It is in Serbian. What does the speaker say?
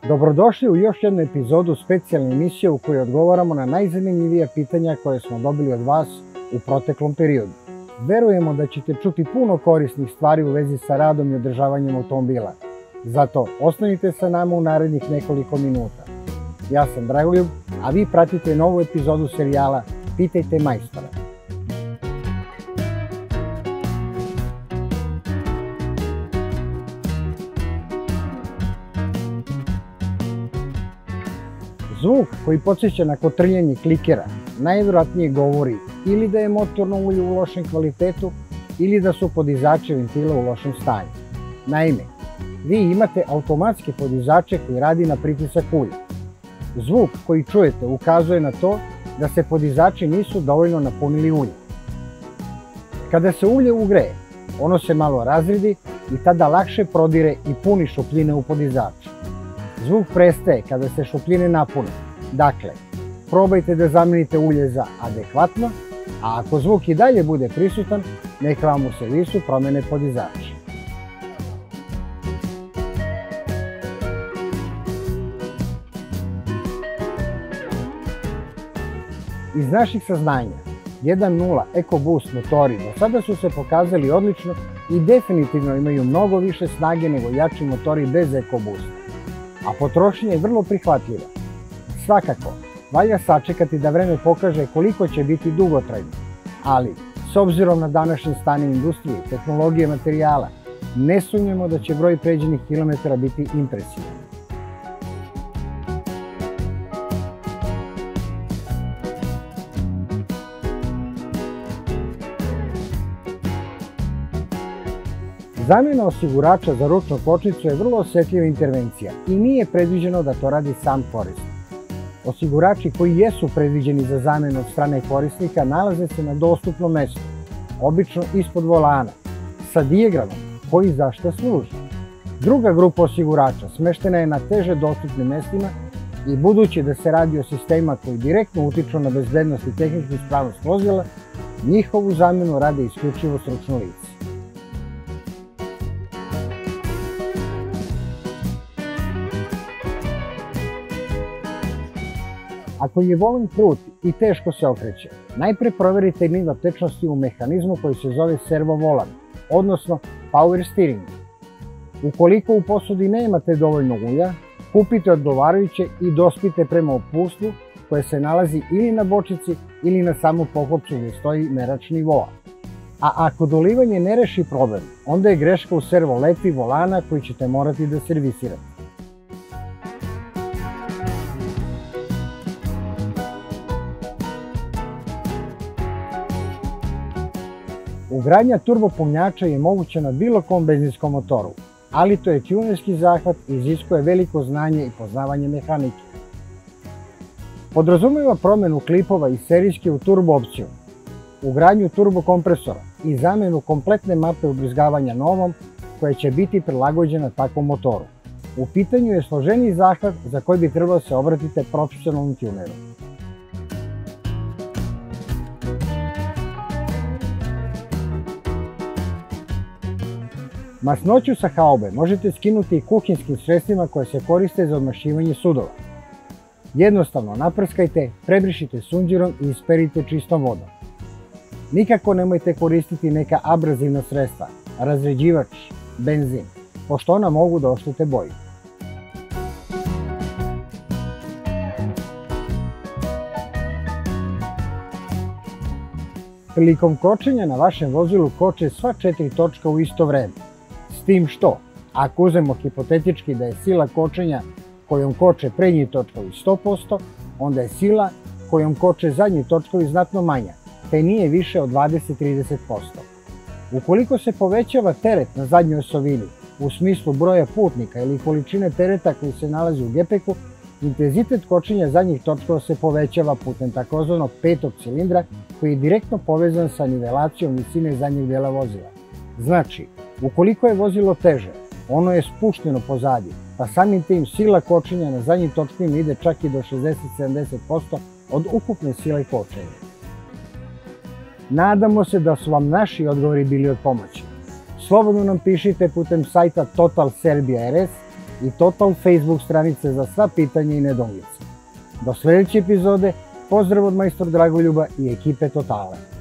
Dobrodošli u još jednu epizodu specijalne emisije u kojoj odgovaramo na najzanimljivija pitanja koje smo dobili od vas u proteklom periodu. Verujemo da ćete čuti puno korisnih stvari u vezi sa radom i održavanjem automobila. Zato ostanite sa nama u narednih nekoliko minuta. Ja sam Dragoljub, a vi pratite novu epizodu serijala Pitajte majstora. Zvuk koji podsjeća na kotrljanje klikera najvjerojatnije govori ili da je motorno ulje u lošem kvalitetu ili da su podizači ventila u lošem stanju. Naime, vi imate automatske podizače koji radi na pritisak ulja. Zvuk koji čujete ukazuje na to da se podizači nisu dovoljno napunili ulje. Kada se ulje ugreje, ono se malo razredi i tada lakše prodire i puni šupljine u podizaču. Zvuk prestaje kada se šupljine napune. Dakle, probajte da zamenite ulje za adekvatno, a ako zvuk i dalje bude prisutan, neka vam u servisu promene podizač. Iz naših saznanja, 1.0 EcoBoost motori do sada su se pokazali odlično i definitivno imaju mnogo više snage nego jači motori bez EcoBoosta, a potrošnja je vrlo prihvatljiva. Svakako, valja sačekati da vreme pokaže koliko će biti dugotrajno, ali s obzirom na današnje stanje industrije i tehnologije materijala, ne sumnjamo da će broj pređenih kilometara biti impresivan. Zamjena osigurača za ručnu kočnicu je vrlo osjetljiva intervencija i nije predviđeno da to radi sam korisnik. Osigurači koji jesu predviđeni za zamjenu od strane korisnika nalaze se na dostupnom mjestu, obično ispod volana, sa dijagramom koji za šta služi. Druga grupa osigurača smeštena je na teže dostupnim mjestima i budući da se radi o sistemima koji direktno utiču na bezbednost i tehničku ispravnost vozila, njihovu zamjenu rade isključivo stručno lice. Ako je volan krut i teško se okreće, najpre proverite nivo tečnosti u mehanizmu koji se zove servo volan, odnosno power steering. Ukoliko u posudi nemate dovoljno ulja, kupite odgovarajuće i dospite prema upustvu koje se nalazi ili na bočici ili na samu poklopcu gdje stoji merač nivoa. A ako dolivanje ne reši problem, onda je greška u servo leti volana koji ćete morati da servisirate. Ugradnja turbopumnjača je moguća na bilo kom benzinskom motoru, ali to je tunerski zahvat i iziskuje veliko znanje i poznavanje mehanike. Podrazumijeva promjenu klipova iz serijske u turbo opciju, ugradnju turbokompresora i zamjenu kompletne mape ubrizgavanja novom koja će biti prilagođena takvom motoru. U pitanju je složeniji zahvat za koji bi trebalo se obratiti profesionalnom tuneru. Masnoću sa haube možete skinuti i kuhinskim sredstvima koje se koriste za odmašivanje sudova. Jednostavno naprskajte, prebrišite sunđerom i isperite čistom vodom. Nikako nemojte koristiti neka abrazivna sredstva, razređivač, benzin, pošto ona mogu da oštete boju. Prilikom kočenja na vašem vozilu koče sva 4 točka u isto vreme. S tim što, ako uzmemo hipotetički da je sila kočenja kojom koče prednji točkovi 100%, onda je sila kojom koče zadnji točkovi znatno manja, te nije više od 20-30%. Ukoliko se povećava teret na zadnjoj osovini, u smislu broja putnika ili količine tereta koji se nalazi u gepeku, intenzitet kočenja zadnjih točkova se povećava putem takozvanog petog cilindra koji je direktno povezan sa nivelacijom visine zadnjeg dela vozila. Znači, ukoliko je vozilo teže, ono je spušteno pozadi, pa samim tim sila kočenja na zadnjim točkovima ide čak i do 60-70% od ukupne sile kočenja. Nadamo se da su vam naši odgovori bili od pomoći. Slobodno nam pišite putem sajta Total Serbia RS i Total Facebook stranice za sva pitanja i nedoumice. Do sljedeće epizode, pozdrav od majstor Dragoljuba i ekipe Totale.